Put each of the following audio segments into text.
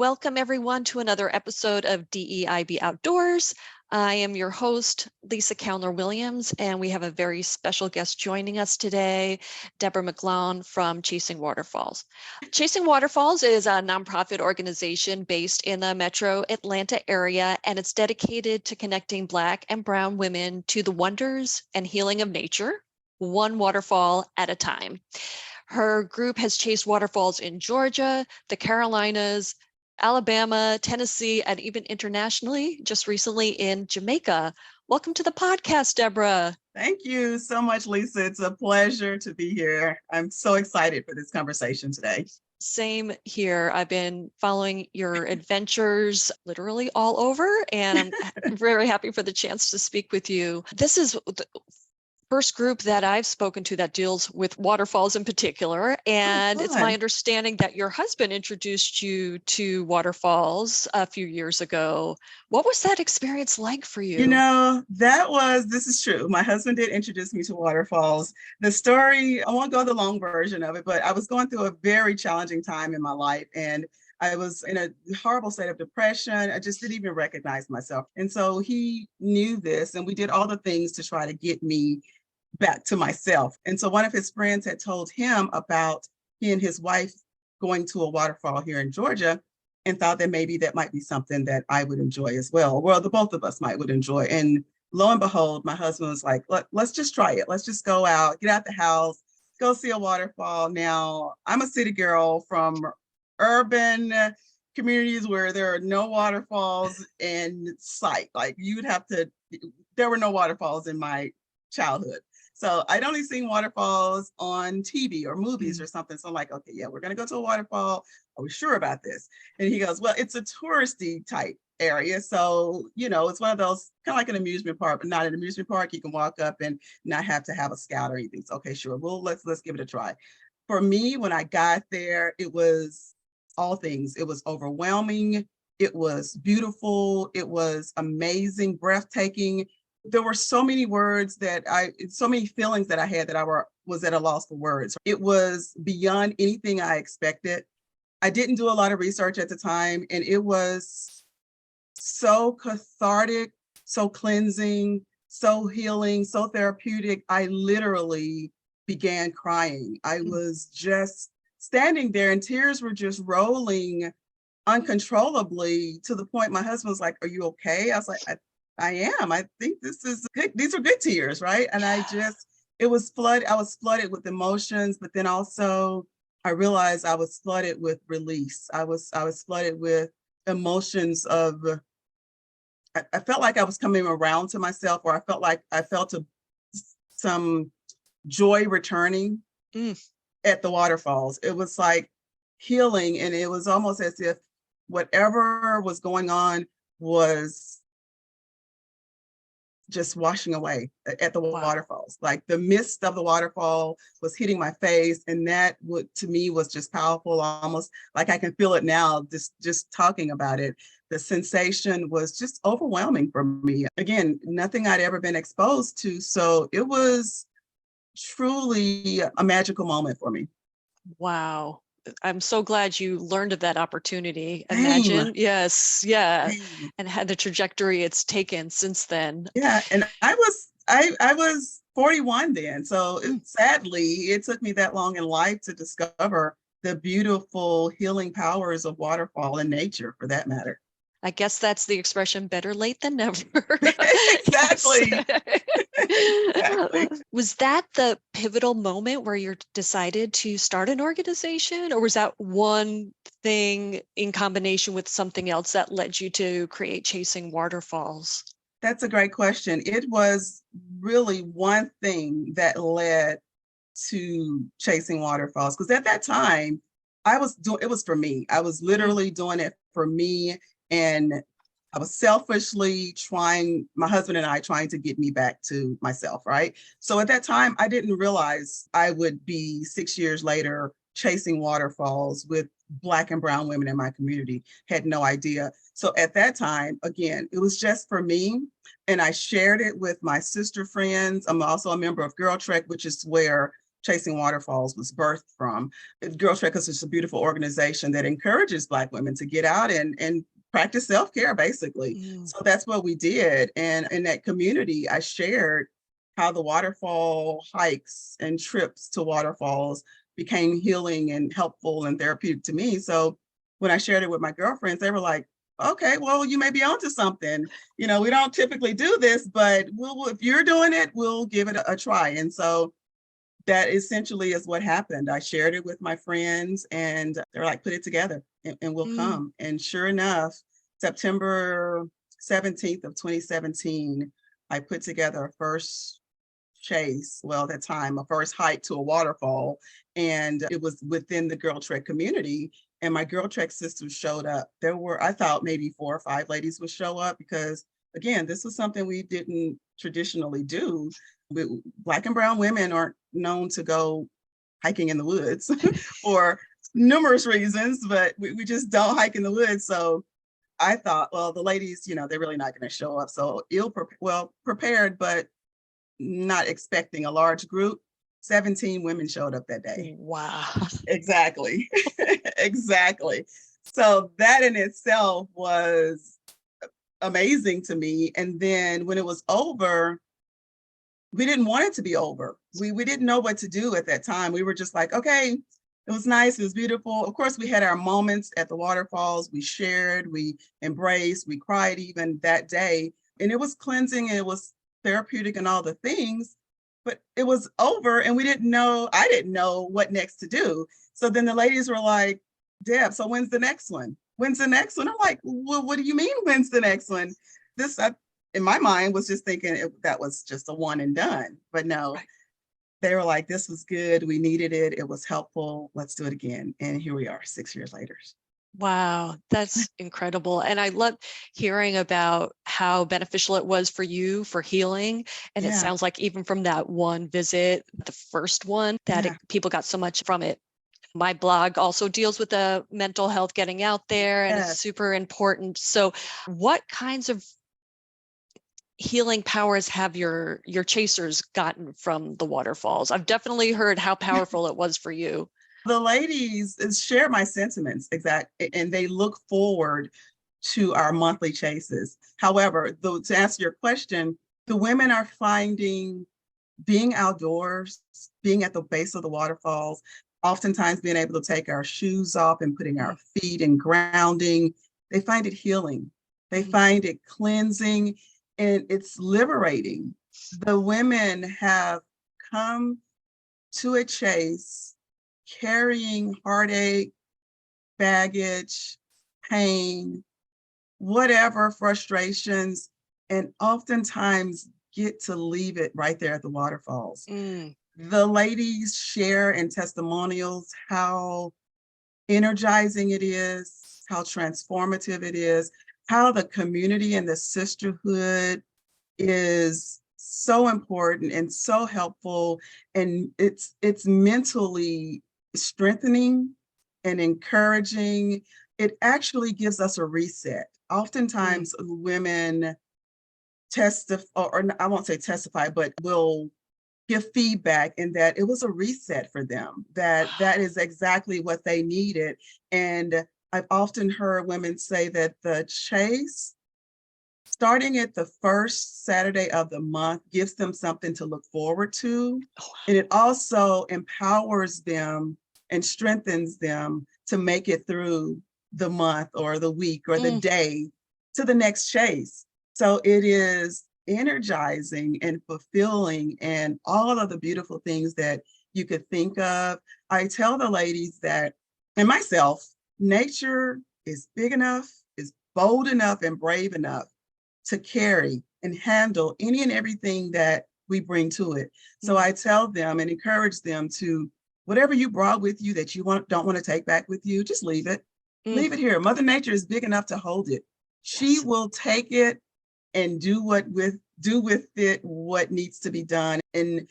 Welcome everyone to another episode of DEIB Outdoors. I am your host, Lisa Callner-Williams, and we have a very special guest joining us today, Deborah McGlawn from Ch8sing Waterfalls. Ch8sing Waterfalls is a nonprofit organization based in the metro Atlanta area, and it's dedicated to connecting Black and Brown women to the wonders and healing of nature, one waterfall at a time. Her group has chased waterfalls in Georgia, the Carolinas, Alabama, Tennessee, and even internationally, just recently in Jamaica. Welcome to the podcast, Deborah. Thank you so much, Lisa. It's a pleasure to be here. I'm so excited for this conversation today. Same here. I've been following your adventures literally all over, and I'm very happy for the chance to speak with you. This is the first group that I've spoken to that deals with waterfalls in particular. And it's my understanding that your husband introduced you to waterfalls a few years ago. What was that experience like for you? You know, this is true. My husband did introduce me to waterfalls. The story, I won't go the long version of it, but I was going through a very challenging time in my life. And I was in a horrible state of depression. I just didn't even recognize myself. And so he knew this, and we did all the things to try to get me back to myself. And so one of his friends had told him about he and his wife going to a waterfall here in Georgia, and thought that maybe that might be something that I would enjoy as well. Well, the both of us would enjoy. And lo and behold, my husband was like, let's just try it. Let's just go out, get out the house, go see a waterfall. Now, I'm a city girl from urban communities where there are no waterfalls in sight. Like there were no waterfalls in my childhood. So I'd only seen waterfalls on TV or movies or something. So I'm like, okay, yeah, we're going to go to a waterfall. Are we sure about this? And he goes, well, it's a touristy type area. So, it's one of those kind of like an amusement park, but not an amusement park. You can walk up and not have to have a scout or anything. So, okay, sure. Well, let's give it a try. For me, when I got there, it was all things. It was overwhelming. It was beautiful. It was amazing, breathtaking. There were so many so many feelings that I had that I was at a loss for words. It was beyond anything I expected. I didn't do a lot of research at the time, and it was so cathartic, so cleansing, so healing, so therapeutic. I literally began crying. I was just standing there and tears were just rolling uncontrollably, to the point my husband was like, "Are you okay?" I was like, I am. I think this is good. These are good tears, right? And I was flooded with emotions, but then also I realized I was flooded with release. I was flooded with emotions of, I felt like I was coming around to myself, or I felt some joy returning at the waterfalls. It was like healing, and it was almost as if whatever was going on was just washing away at the waterfalls. Like the mist of the waterfall was hitting my face, and that to me was just powerful, almost like I can feel it now, just talking about it. The sensation was just overwhelming for me. Again, nothing I'd ever been exposed to. So it was truly a magical moment for me. Wow. I'm so glad you learned of that opportunity. Same. Imagine. Yes. Yeah. Same. And had the trajectory it's taken since then. Yeah. And I was 41 then. So sadly, it took me that long in life to discover the beautiful healing powers of waterfall and nature, for that matter. I guess that's the expression, better late than never. Exactly. Exactly. Was that the pivotal moment where you decided to start an organization, or was that one thing in combination with something else that led you to create Ch8sing Waterfalls? That's a great question. It was really one thing that led to Ch8sing Waterfalls, because at that time it was for me. I was literally doing it for me. And I was selfishly my husband and I trying to get me back to myself, right? So at that time, I didn't realize I would be 6 years later chasing waterfalls with Black and Brown women in my community. Had no idea. So at that time, again, it was just for me. And I shared it with my sister friends. I'm also a member of Girl Trek, which is where Ch8sing Waterfalls was birthed from. Girl Trek is just a beautiful organization that encourages Black women to get out and practice self-care, basically. Mm. So that's what we did. And in that community, I shared how the waterfall hikes and trips to waterfalls became healing and helpful and therapeutic to me. So when I shared it with my girlfriends, they were like, okay, well, you may be onto something. You know, we don't typically do this, but if you're doing it, we'll give it a try. And so that essentially is what happened. I shared it with my friends and they're like, put it together and we'll Mm. come. And sure enough, September 17th of 2017, I put together a first chase, well, at that time, a first hike to a waterfall. And it was within the Girl Trek community. And my Girl Trek sisters showed up. There were, I thought maybe 4 or 5 ladies would show up because, again, this was something we didn't traditionally do. Black and brown women aren't known to go hiking in the woods for numerous reasons, but we just don't hike in the woods. So I thought, well, the ladies, you know, they're really not going to show up. So prepared, but not expecting a large group. 17 women showed up that day. Wow. Exactly. Exactly. So that in itself was amazing to me. And then when it was over, we didn't want it to be over. We didn't know what to do at that time. We were just like, okay, it was nice, it was beautiful. Of course, we had our moments at the waterfalls. We shared, we embraced, we cried even that day. And it was cleansing, and it was therapeutic and all the things, but it was over and I didn't know what next to do. So then the ladies were like, Deb, so when's the next one? When's the next one? I'm like, well, what do you mean, when's the next one? In my mind, was just thinking that was just a one and done. But no, Right. they were like, this was good. We needed it. It was helpful. Let's do it again. And here we are 6 years later. Wow, that's incredible. And I love hearing about how beneficial it was for you for healing. And it Yeah. sounds like even from that one visit, the first one, that Yeah. people got so much from it. My blog also deals with the mental health getting out there, and it's Yes. super important. So what kinds of healing powers have your chasers gotten from the waterfalls? I've definitely heard how powerful it was for you. The ladies share my sentiments, and they look forward to our monthly chases. However, to answer your question, the women are finding being outdoors, being at the base of the waterfalls, oftentimes being able to take our shoes off and putting our feet in grounding, they find it healing. They find it cleansing, and it's liberating. The women have come to a chase carrying heartache, baggage, pain, whatever frustrations, and oftentimes get to leave it right there at the waterfalls. Mm. The ladies share in testimonials how energizing it is, how transformative it is, how the community and the sisterhood is so important and so helpful, and it's mentally strengthening and encouraging. It actually gives us a reset. Oftentimes women testify, or I won't say testify, but will give feedback in that it was a reset for them, that is exactly what they needed. And I've often heard women say that the chase, starting at the first Saturday of the month, gives them something to look forward to. And it also empowers them and strengthens them to make it through the month or the week or the day to the next chase. So it is energizing and fulfilling and all of the beautiful things that you could think of. I tell the ladies that, and myself, nature is big enough, is bold enough and brave enough to carry and handle any and everything that we bring to it. So I tell them and encourage them to, whatever you brought with you that you don't want to take back with you, just leave it. Leave it here. Mother Nature is big enough to hold it. She will take it and do with it what needs to be done. And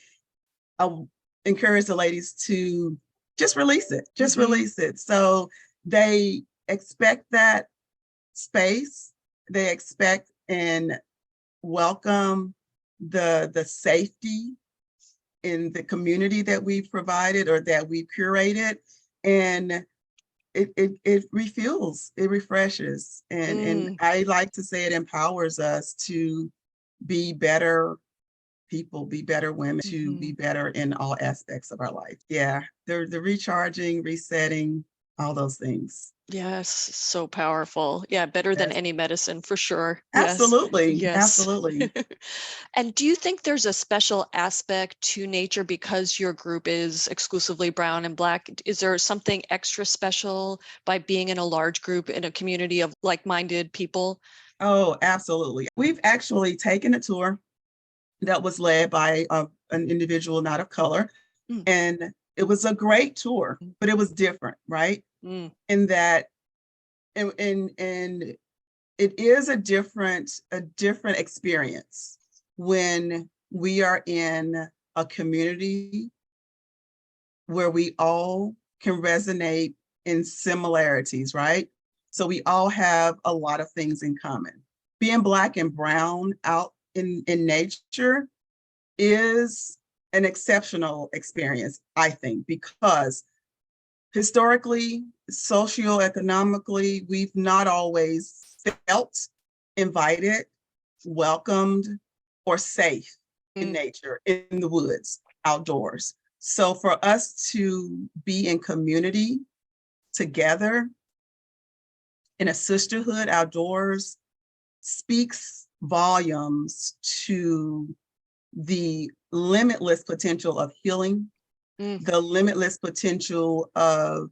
I'll encourage the ladies to just release it. Just release it. So they expect that space. They expect and welcome the safety in the community that we've provided or that we've curated. And it refuels, it refreshes. And I like to say it empowers us to be better people, be better women, to be better in all aspects of our life. Yeah, the recharging, resetting, all those things. Yes, so powerful. Yeah, better than Yes. any medicine for sure. Yes. Absolutely, Yes. absolutely. And do you think there's a special aspect to nature because your group is exclusively brown and black? Is there something extra special by being in a large group in a community of like-minded people? Oh, absolutely. We've actually taken a tour that was led by an individual not of color, Mm, and it was a great tour, but it was different, right? mm, In that, and it is a different experience when we are in a community where we all can resonate in similarities, right? So we all have a lot of things in common. Being Black and brown out in nature is an exceptional experience, I think, because historically, socioeconomically, we've not always felt invited, welcomed, or safe in mm, nature, in the woods, outdoors. So for us to be in community together in a sisterhood outdoors speaks volumes to the limitless potential of healing, mm, the limitless potential of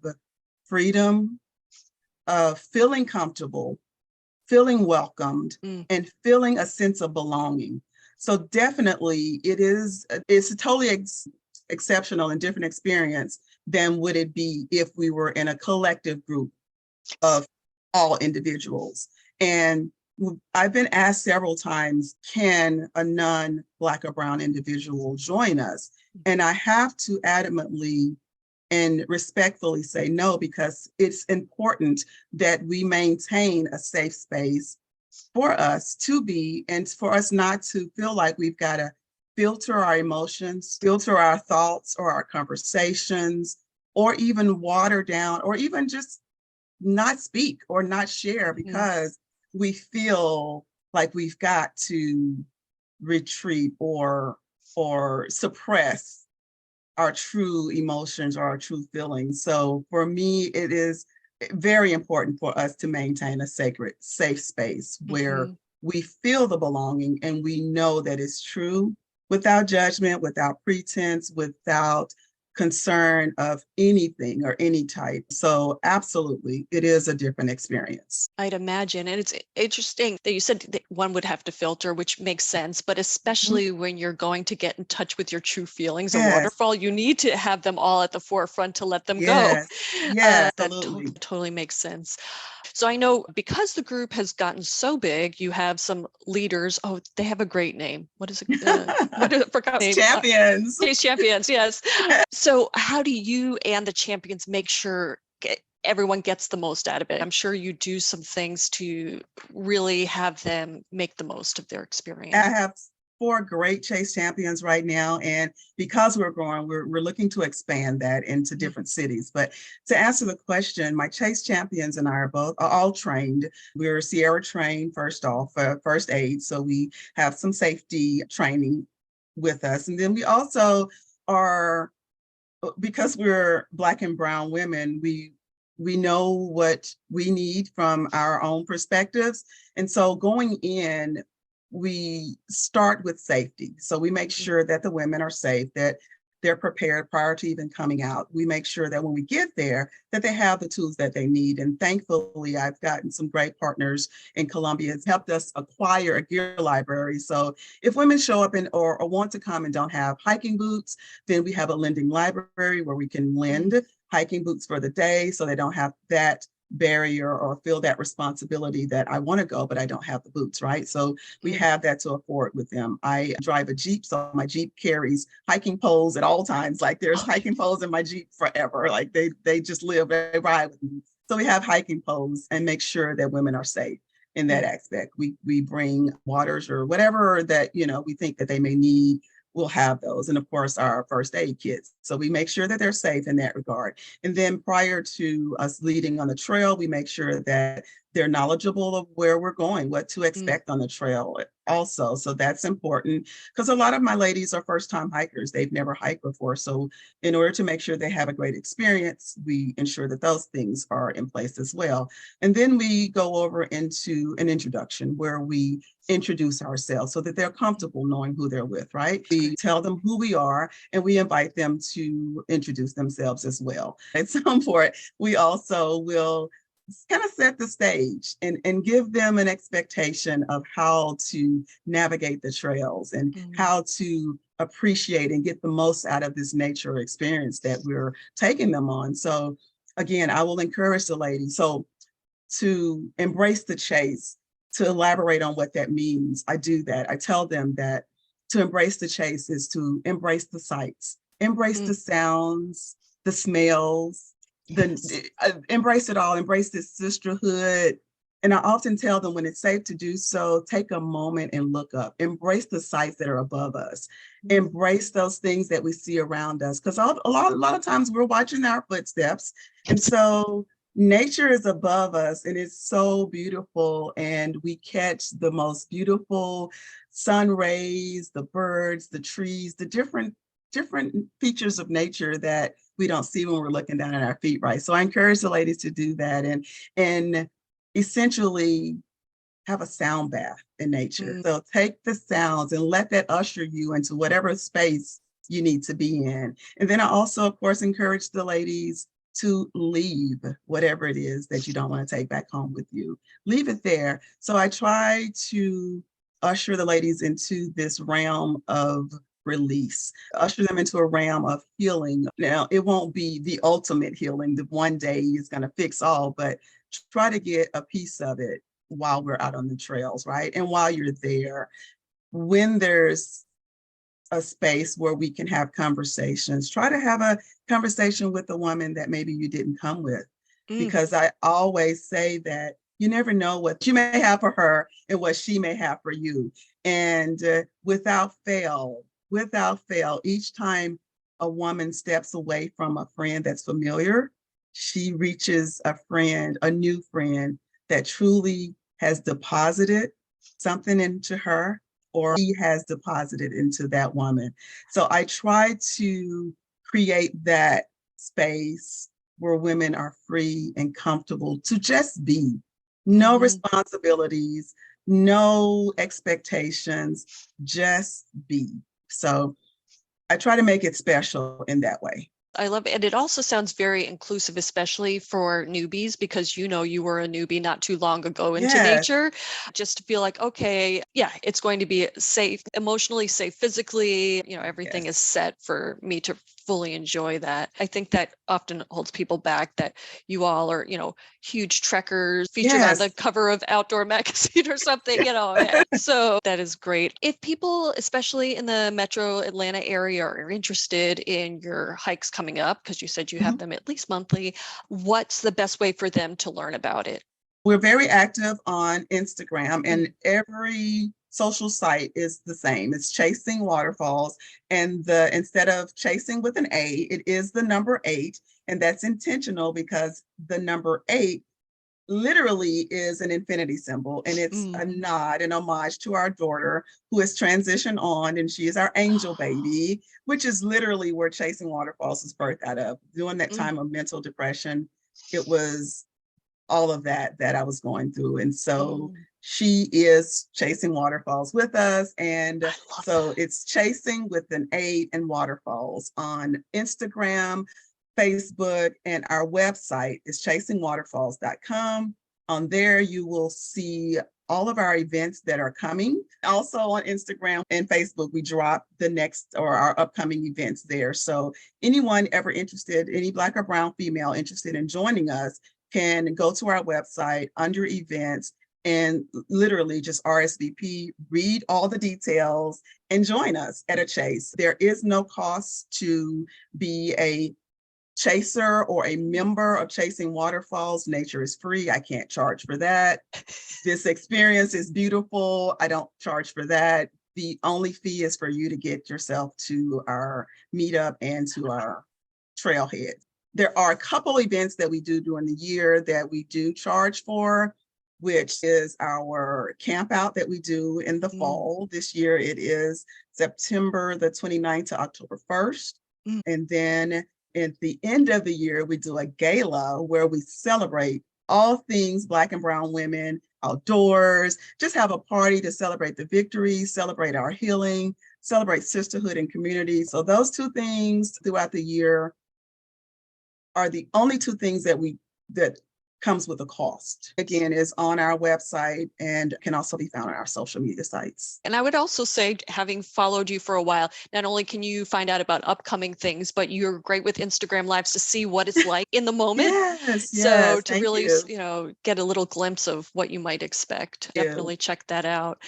freedom, of feeling comfortable, feeling welcomed, mm. and feeling a sense of belonging. So definitely it's a totally exceptional and different experience than would it be if we were in a collective group of all individuals. And I've been asked several times, can a non-Black or brown individual join us? And I have to adamantly and respectfully say no, because it's important that we maintain a safe space for us to be, and for us not to feel like we've got to filter our emotions, filter our thoughts or our conversations, or even water down, or even just not speak or not share Mhm. because we feel like we've got to retreat or suppress our true emotions or our true feelings. So for me, it is very important for us to maintain a sacred, safe space where Mhm. we feel the belonging and we know that it's true without judgment, without pretense, without concern of anything or any type. So absolutely, it is a different experience. I'd imagine. And it's interesting that you said that one would have to filter, which makes sense, but Mhm. especially when you're going to get in touch with your true feelings, a Yes, waterfall, you need to have them all at the forefront to let them go. yes, yes, That absolutely. totally makes sense. So I know because the group has gotten so big, you have some leaders. Oh, they have a great name. What is it? What is it? Forgot the name. Champions. Chase champions, yes. So how do you and the champions make sure everyone gets the most out of it? I'm sure you do some things to really have them make the most of their I experience. have 4 great Chase champions right now, and because we're growing, we're looking to expand that into Mm, different cities. But to answer the question, my Chase champions and I are all trained. We're Sierra trained first off, first aid, so we have some safety training with us, and then we also are, because we're Black and brown women, we know what we need from our own perspectives. And so going in, we start with safety. So we make mm, sure that the women are safe, that they're prepared prior to even coming out. We make sure that when we get there, that they have the tools that they need. And thankfully, I've gotten some great partners in Columbia. It's helped us acquire a gear library. So if women show up or want to come and don't have hiking boots, then we have a lending library where we can mm, lend hiking boots for the day so they don't have that barrier or feel that responsibility that I want to go, but I don't have the boots, right? So we mm. have that to afford with them. I drive a Jeep, so my Jeep carries hiking poles at all times. Like there's Oh, hiking poles in my Jeep forever. Like they just live, they ride with me. So we have hiking poles and make sure that women are safe in that mm, aspect. We bring waters or whatever that, we think that they may need, we'll have those. And of course, our first aid kits. So we make sure that they're safe in that regard. And then prior to us leading on the trail, we make sure that they're knowledgeable of where we're going, what to expect on the trail also. So that's important because a lot of my ladies are first-time hikers. They've never hiked before. So in order to make sure they have a great experience, we ensure that those things are in place as well. And then we go over into an introduction where we introduce ourselves so that they're comfortable knowing who they're with, right? We tell them who we are and we invite them to introduce themselves as well. At some point, we also will kind of set the stage and give them an expectation of how to navigate the trails and how to appreciate and get the most out of this nature experience that we're taking them on. So again, I will encourage the ladies to embrace the chase, to elaborate on what that means. I do that. I tell them that to embrace the chase is to embrace the sights, embrace the sounds, the smells, embrace it all, embrace this sisterhood. And I often tell them when it's safe to do so, take a moment and look up, embrace the sights that are above us, embrace those things that we see around us. Because a lot of times we're watching our footsteps. And so nature is above us and it's so beautiful. And we catch the most beautiful sun rays, the birds, the trees, the different features of nature that we don't see when we're looking down at our feet, right? So I encourage the ladies to do that and essentially have a sound bath in nature. So take the sounds and let that usher you into whatever space you need to be in. And then I also, of course, encourage the ladies to leave whatever it is that you don't want to take back home with you. Leave it there. So I try to usher the ladies into this realm of release, usher them into a realm of healing. Now, it won't be the ultimate healing, the one day is going to fix all, but try to get a piece of it while we're out on the trails, right? And while you're there, when there's a space where we can have conversations, try to have a conversation with a woman that maybe you didn't come with. Because I always say that you never know what you may have for her and what she may have for you. And without fail, each time a woman steps away from a friend that's familiar, she reaches a friend, a new friend that truly has deposited something into her, or he has deposited into that woman. So I try to create that space where women are free and comfortable to just be. No responsibilities, no expectations, just be. So I try to make it special in that way. I love it. And it also sounds very inclusive, especially for newbies, because you were a newbie not too long ago into nature. Just to feel like, okay, yeah, it's going to be safe, emotionally safe, physically, everything is set for me to fully enjoy that. I think that often holds people back, that you all are, huge trekkers, featured on the cover of Outdoor Magazine or something, So that is great. If people, especially in the metro Atlanta area, are interested in your hikes coming up, because you said you have them at least monthly, what's the best way for them to learn about it? We're very active on Instagram, and every social site is the same. It's Ch8sing Waterfalls, and instead of chasing with an A, it is the number 8, and that's intentional because the number 8 literally is an infinity symbol, and it's a nod and homage to our daughter who has transitioned on, and she is our angel baby, which is literally where Ch8sing Waterfalls was birthed out of. During that time of mental depression, it was all of that I was going through. And so she is Ch8sing Waterfalls with us. And so it's Ch8sing with an 8 and Waterfalls on Instagram, Facebook, and our website is ch8singwaterfalls.com. On there, you will see all of our events that are coming. Also on Instagram and Facebook, we drop the next or our upcoming events there. So anyone ever interested, any Black or brown female interested in joining us, can go to our website under events and literally just RSVP, read all the details, and join us at a chase. There is no cost to be a chaser or a member of Ch8sing Waterfalls. Nature is free. I can't charge for that. This experience is beautiful. I don't charge for that. The only fee is for you to get yourself to our meetup and to our trailhead. There are a couple events that we do during the year that we do charge for, which is our camp out that we do in the fall. This year it is September the 29th to October 1st. And then at the end of the year, we do a gala where we celebrate all things Black and brown women outdoors, just have a party to celebrate the victories, celebrate our healing, celebrate sisterhood and community. So those two things throughout the year are the only two things that comes with a cost. Again, is on our website and can also be found on our social media sites. And I would also say, having followed you for a while, not only can you find out about upcoming things, but you're great with Instagram Lives to see what it's like in the moment. Yes, So to thank really, you. get a little glimpse of what you might expect, Thank you. definitely check that out.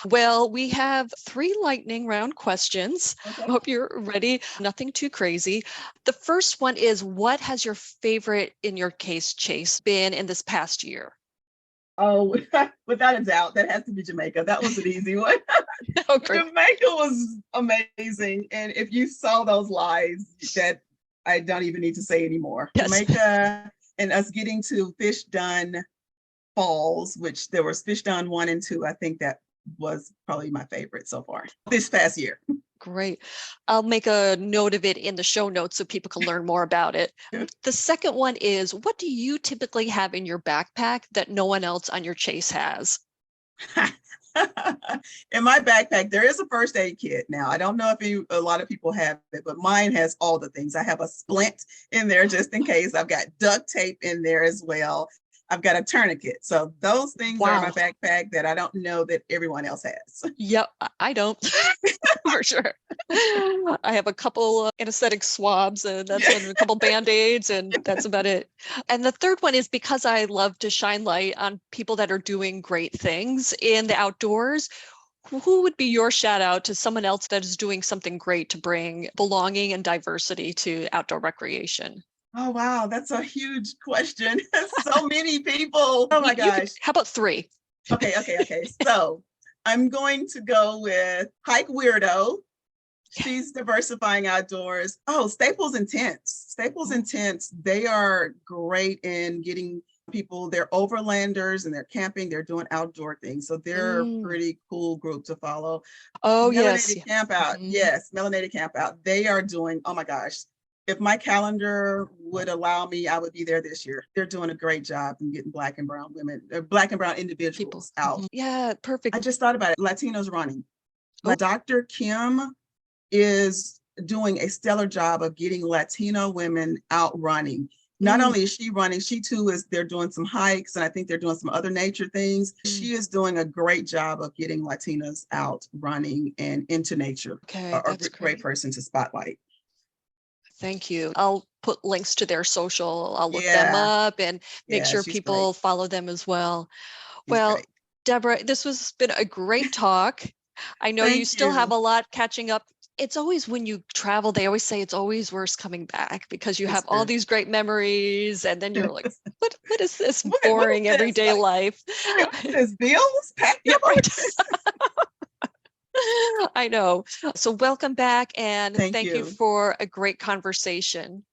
Well, we have 3 lightning round questions. Okay. I hope you're ready. Nothing too crazy. The first one is, what has your favorite, in your case, Chase, been in this past year? Oh, without a doubt, that has to be Jamaica. That was an easy one. Oh, great. Jamaica was amazing. And if you saw those lives, that I don't even need to say anymore. Yes. Jamaica and us getting to Fish Done Falls, which there was Fish Done 1 and 2. I think that was probably my favorite so far this past year. Great. I'll make a note of it in the show notes so people can learn more about it. The second one is, what do you typically have in your backpack that no one else on your Chase has? In my backpack, there is a first aid kit. Now, I don't know if a lot of people have it, but mine has all the things. I have a splint in there just in case. I've got duct tape in there as well. I've got a tourniquet. So those things are in my backpack that I don't know that everyone else has. Yep, I don't, for sure. I have a couple anesthetic swabs, and that's it, and a couple Band-Aids, and that's about it. And the third one is, because I love to shine light on people that are doing great things in the outdoors, who would be your shout out to someone else that is doing something great to bring belonging and diversity to outdoor recreation? Oh, wow. That's a huge question. So many people. Oh, my gosh. How about 3? Okay. So I'm going to go with Hike Weirdo. She's diversifying outdoors. Oh, Staples and Tents. Staples and Tents, they are great in getting people, they're overlanders and they're camping, they're doing outdoor things. So they're a pretty cool group to follow. Oh, yes. Melanated Camp Out. Yes, Melanated Camp Out. They are doing, oh my gosh, if my calendar would allow me, I would be there this year. They're doing a great job in getting Black and brown women, Black and brown individuals out. Yeah, perfect. I just thought about it. Latinos running. Like Dr. Kim is doing a stellar job of getting Latino women out running. Not only is she running, she too they're doing some hikes, and I think they're doing some other nature things. She is doing a great job of getting Latinas out running and into nature. Okay, that's a great person to spotlight. Thank you. I'll put links to their social. I'll look them up and make sure people follow them as well. Well, Deborah, this has been a great talk. I know you still have a lot catching up. It's always, when you travel, they always say it's always worse coming back, because you have all these great memories, and then you're like, what is this boring everyday life? There's bills packed up. Right. I know. So welcome back, and thank you for a great conversation.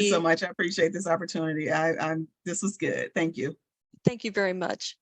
so much. I appreciate this opportunity. This was good. Thank you. Thank you very much.